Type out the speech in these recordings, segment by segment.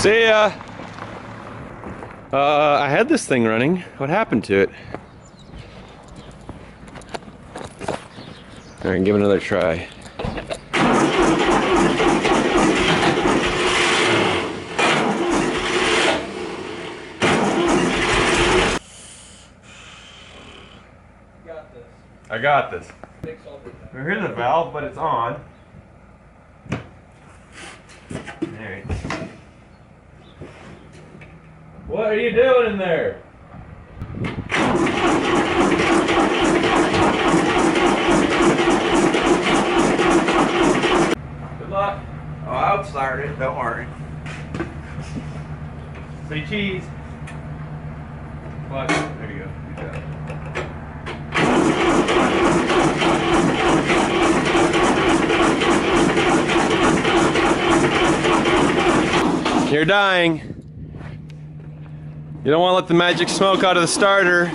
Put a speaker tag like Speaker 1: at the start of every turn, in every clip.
Speaker 1: See ya! I had this thing running. What happened to it? Alright, give it another try. I got this. Here's the valve, but it's on. Alright. What are you doing in there? Good luck.
Speaker 2: Oh, I'll start it, don't worry.
Speaker 1: Say cheese. What? There you go. Good job. You're dying. You don't want to let the magic smoke out of the starter.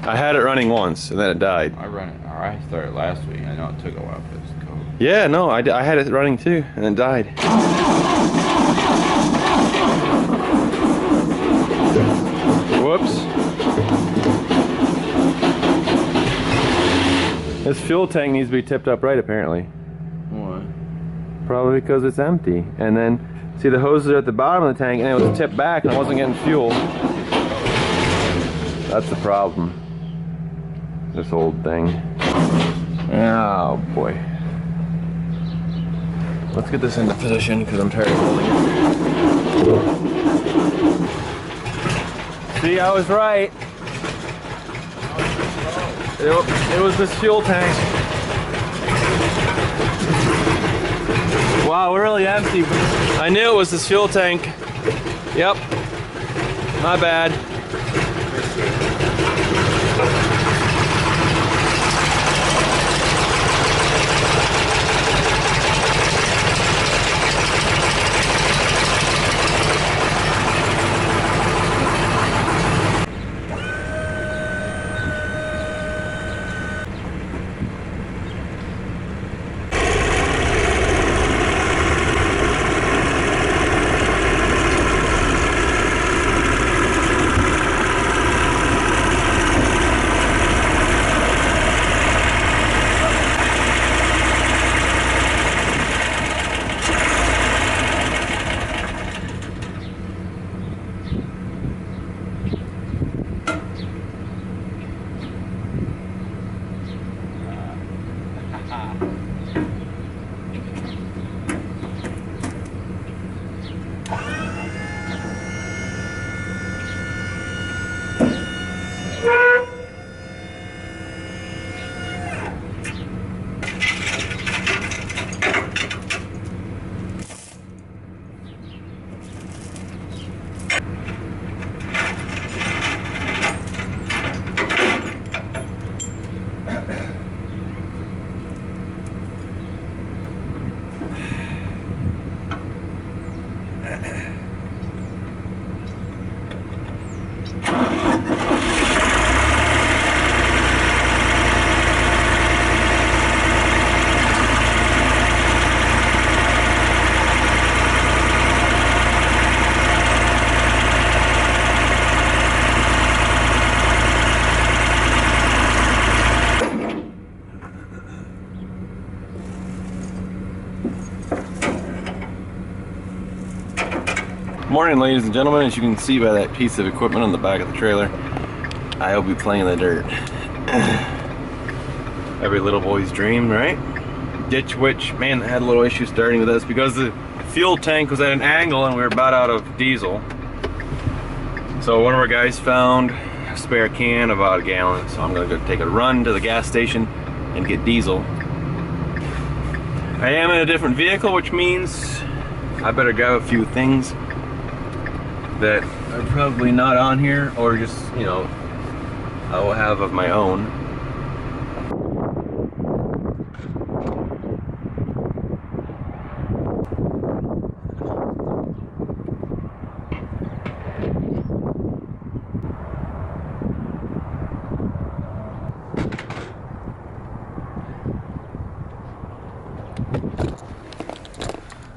Speaker 1: I had it running once and then it died.
Speaker 2: I started last week. I know it took a while for this to go.
Speaker 1: Yeah, no, I had it running too and then died. Whoops. This fuel tank needs to be tipped up right, apparently.
Speaker 2: Why?
Speaker 1: Probably because it's empty. And then, see, the hoses are at the bottom of the tank and it was tipped back and I wasn't getting fuel. That's the problem. This old thing. Oh boy. Let's get this into position because I'm tired of holding it. See, I was right. It was this fuel tank. Wow, we're really empty. I knew it was this fuel tank. Yep. My bad. Morning, ladies and gentlemen. As you can see by that piece of equipment on the back of the trailer, I'll be playing in the dirt. Every little boy's dream, right? Ditch Witch, man, I had a little issue starting with this because the fuel tank was at an angle and we were about out of diesel. So one of our guys found a spare can, about a gallon, so I'm gonna go take a run to the gas station and get diesel. I am in a different vehicle, which means I better grab a few things that are probably not on here, or just, you know, I will have of my own.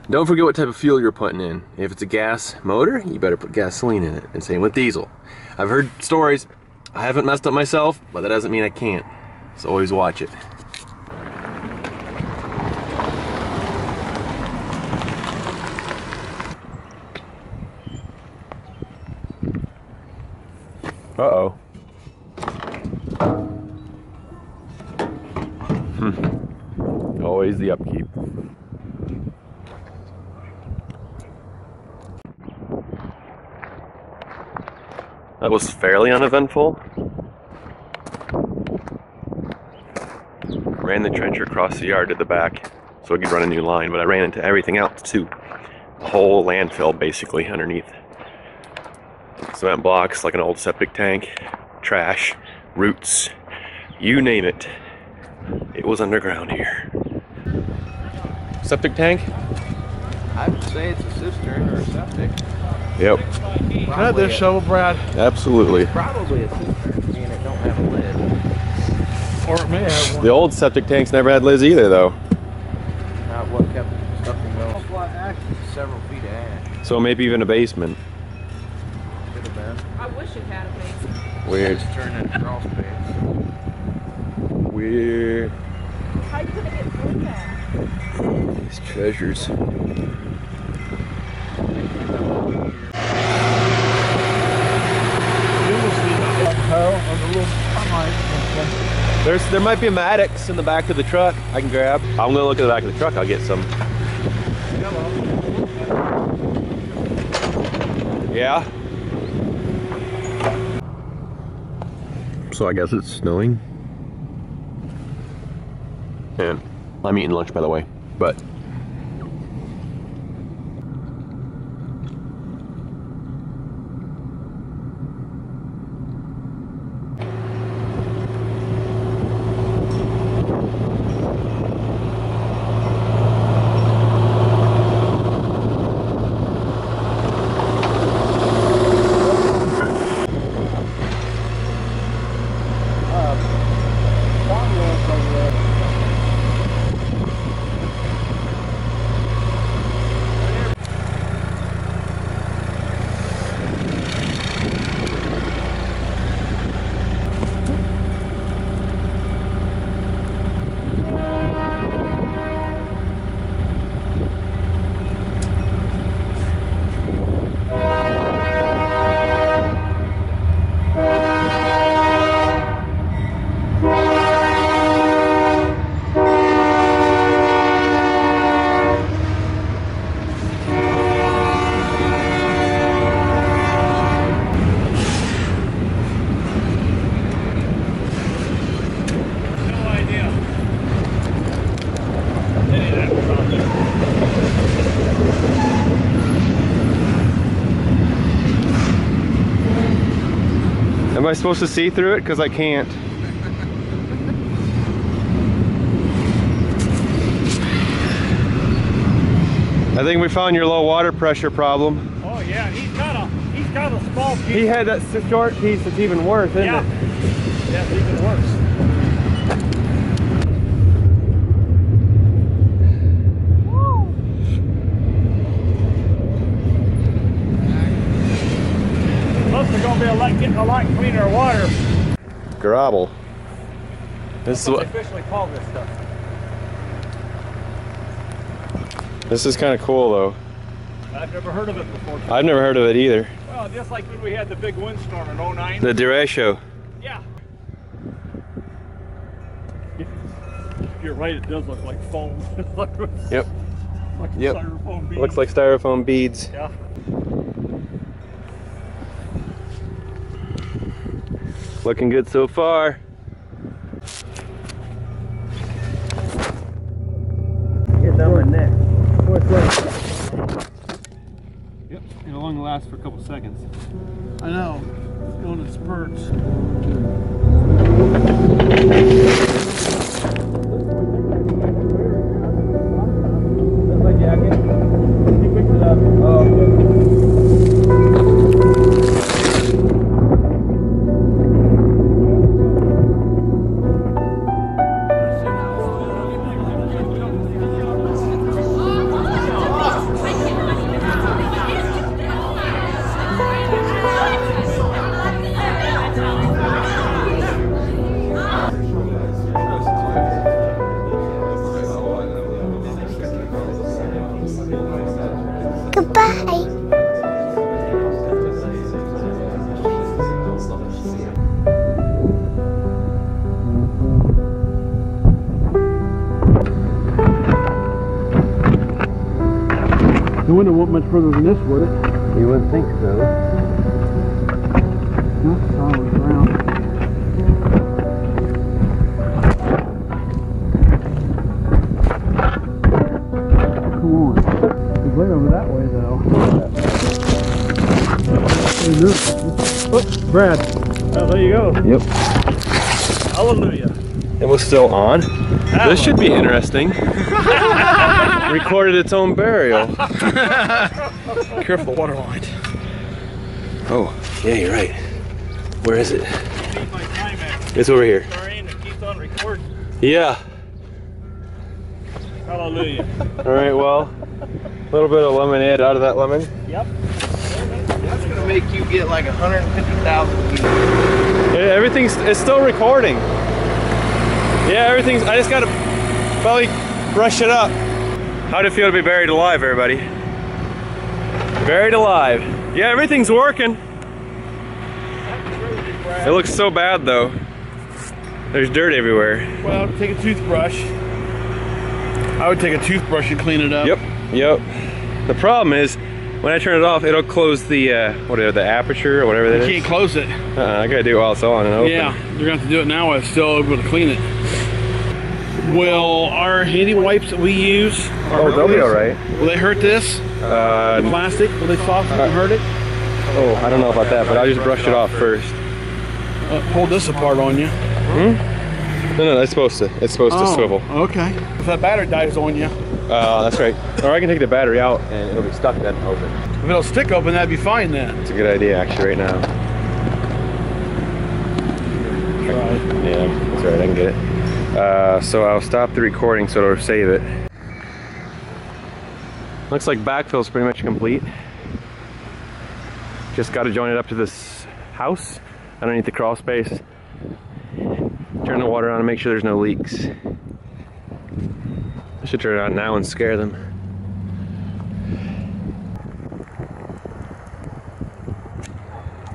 Speaker 1: Don't forget what type of fuel you're putting in. If it's a gas motor, you better put gasoline in it, and same with diesel. I've heard stories. I haven't messed up myself, but that doesn't mean I can't. So always watch it. Uh-oh. Always the upkeep. That was fairly uneventful. Ran the trencher across the yard to the back so I could run a new line, but I ran into everything else too. The whole landfill basically underneath. Cement blocks like an old septic tank, trash, roots, you name it. It was underground here. Septic tank?
Speaker 2: I would say it's a cistern or a septic.
Speaker 1: Yep.
Speaker 3: Can I have this shovel, Brad?
Speaker 1: Absolutely.
Speaker 2: Probably a cistern, being it don't have a lid.
Speaker 3: Or it may have one.
Speaker 1: The old septic tanks never had lids either though.
Speaker 2: Not what kept stuff from going. Several feet of ash.
Speaker 1: So maybe even a basement.
Speaker 2: Could have been.
Speaker 4: I wish it had a basement.
Speaker 1: Weird.
Speaker 2: Just turn that crawl space.
Speaker 1: Weird.
Speaker 4: How you gonna get through that?
Speaker 1: These treasures. There might be a Maddox in the back of the truck I can grab. I'm gonna look at the back of the truck, I'll get some. Yeah. So I guess it's snowing. And I'm eating lunch by the way, but am I supposed to see through it? Because I can't. I think we found your low water pressure problem.
Speaker 3: Oh yeah, he's got a small piece.
Speaker 1: He had that short piece that's even worse, isn't it?
Speaker 3: Yeah, it's even worse. Plus we're gonna be getting a lot cleaner water.
Speaker 1: Gravel. This is
Speaker 3: That's what
Speaker 1: what
Speaker 3: they officially call this stuff.
Speaker 1: this is kind of cool though.
Speaker 3: I've never heard of it before.
Speaker 1: I've never heard of it either.
Speaker 3: Well, just like when we had the big windstorm in 09.
Speaker 1: The derecho.
Speaker 3: Yeah. You're right, it does look like foam.
Speaker 1: Yep.
Speaker 3: Like
Speaker 1: Yep.
Speaker 3: styrofoam beads.
Speaker 1: Looks like styrofoam beads.
Speaker 3: Yeah.
Speaker 1: Looking good so far.
Speaker 2: Get down my neck.
Speaker 3: Yep, it'll only last for a couple seconds. I know, it's going in spurts. That's my jacket. He picked it up. Oh, wouldn't have went much further than this, would it?
Speaker 1: You wouldn't think so.
Speaker 3: That's solid ground. Come on. It's way over that way, though. Oh, Brad. Oh, there you go.
Speaker 1: Yep.
Speaker 3: Hallelujah.
Speaker 1: It was still on. This should be interesting. Recorded its own burial.
Speaker 3: Careful, the water line.
Speaker 1: Oh, yeah, you're right. Where is it? It's over here. Yeah.
Speaker 3: Hallelujah.
Speaker 1: All right, well, a little bit of lemonade out of that lemon.
Speaker 3: Yep.
Speaker 2: That's gonna make you get like 150,000 views.
Speaker 1: Yeah, it's still recording. Yeah, I just gotta probably brush it up. How'd it feel to be buried alive, everybody? Buried alive. Yeah, everything's working. It looks so bad though. There's dirt everywhere.
Speaker 3: Well, take a toothbrush. I would take a toothbrush and clean it up.
Speaker 1: Yep. The problem is, when I turn it off, it'll close the the aperture or whatever that is.
Speaker 3: You can't close it.
Speaker 1: I gotta do it while it's on and open.
Speaker 3: Yeah, you're gonna have to do it now while it's still able to clean it. Will our handy wipes that we use,
Speaker 1: they'll be all right.
Speaker 3: will they hurt this? The plastic, will they soften it and hurt it?
Speaker 1: Oh, I don't know about that, but I'll just brush it off first.
Speaker 3: Pull this apart on you.
Speaker 1: No, it's supposed to. It's supposed to swivel.
Speaker 3: Okay. If that battery dies on you.
Speaker 1: That's right. Or I can take the battery out and it'll be stuck then open.
Speaker 3: If it'll stick open, that'd be fine then.
Speaker 1: It's a good idea actually right now.
Speaker 3: Right.
Speaker 1: Yeah, that's right, I can get it. So I'll stop the recording so it'll save it. Looks like backfill's pretty much complete. Just got to join it up to this house underneath the crawl space. Turn the water on and make sure there's no leaks. I should turn it on now and scare them.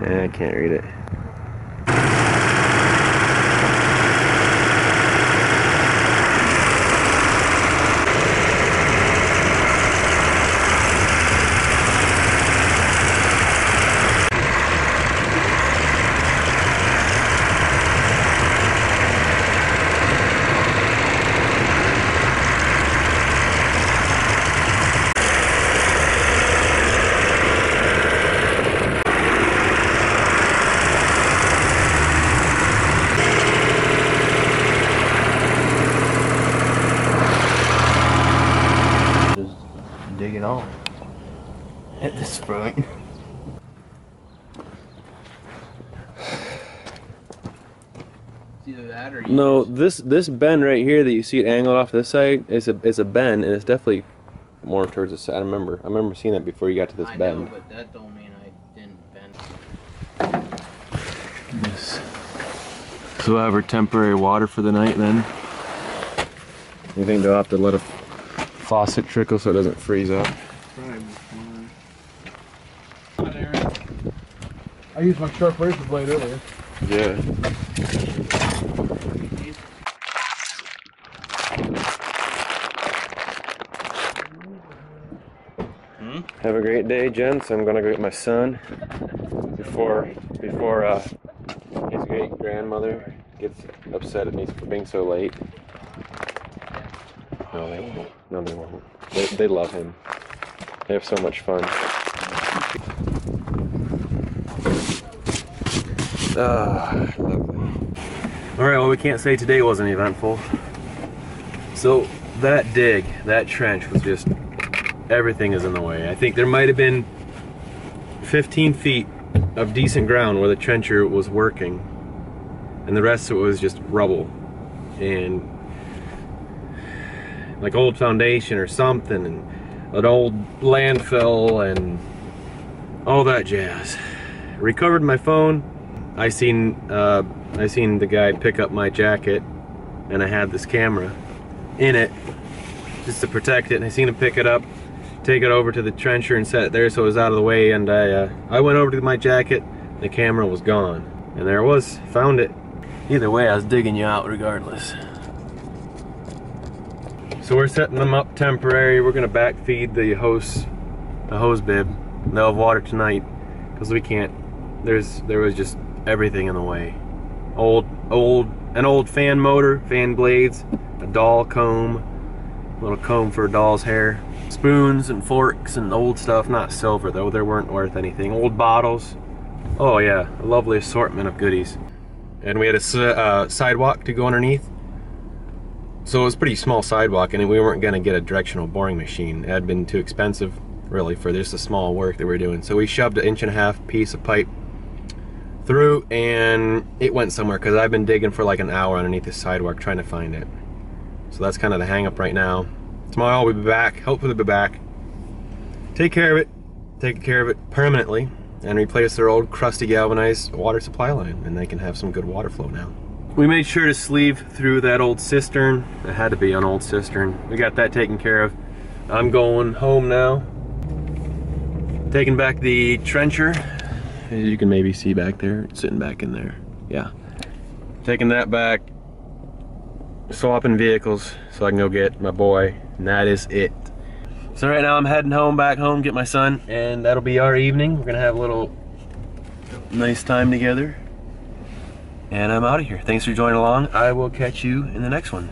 Speaker 1: I can't read it.
Speaker 2: Dig it on at this point. It's either that or
Speaker 1: No, this bend right here that you see it angled off this side is a bend, and it's definitely more towards the side. I remember seeing that before you got to this
Speaker 2: I
Speaker 1: bend.
Speaker 2: know, but that don't mean I didn't bend.
Speaker 1: Yes. So we'll have our temporary water for the night then. You think they'll have to let a faucet trickle so it doesn't freeze up?
Speaker 3: I used my sharp razor blade earlier.
Speaker 1: Yeah. Have a great day, gents. I'm gonna go get my son before his great grandmother gets upset at me for being so late. No, they won't. No, they won't. They love him. They have so much fun. Ah, lovely. Alright, well, we can't say today wasn't eventful. So, that dig, that trench was just, everything is in the way. I think there might have been 15 feet of decent ground where the trencher was working, and the rest of it was just rubble. And like old foundation or something, and an old landfill and all that jazz. Recovered my phone. I seen the guy pick up my jacket, and I had this camera in it just to protect it, and I seen him pick it up, take it over to the trencher and set it there so it was out of the way, and I went over to my jacket, the camera was gone, and there it was, found it. Either way, I was digging you out regardless. So we're setting them up temporary. We're gonna backfeed the hosts a hose bib. They'll have water tonight because we can't. There was just everything in the way. An old fan motor, fan blades, a doll comb, a little comb for a doll's hair, spoons and forks and old stuff, not silver though, they weren't worth anything. Old bottles. Oh yeah, a lovely assortment of goodies. And we had a sidewalk to go underneath. So it was a pretty small sidewalk, and we weren't gonna get a directional boring machine. It had been too expensive, really, for just the small work that we were doing. So we shoved an 1.5 inch piece of pipe through, and it went somewhere, because I've been digging for like an hour underneath this sidewalk trying to find it. So that's kind of the hang up right now. Tomorrow we'll be back, hopefully we'll be back. Take care of it permanently, and replace their old crusty galvanized water supply line, and they can have some good water flow now. We made sure to sleeve through that old cistern. It had to be an old cistern. We got that taken care of. I'm going home now. Taking back the trencher. As you can maybe see back there, it's sitting back in there. Yeah. Taking that back. Swapping vehicles so I can go get my boy, and that is it. So right now I'm heading home, back home, get my son, and that'll be our evening. We're gonna have a little nice time together. And I'm out of here. Thanks for joining along. I will catch you in the next one.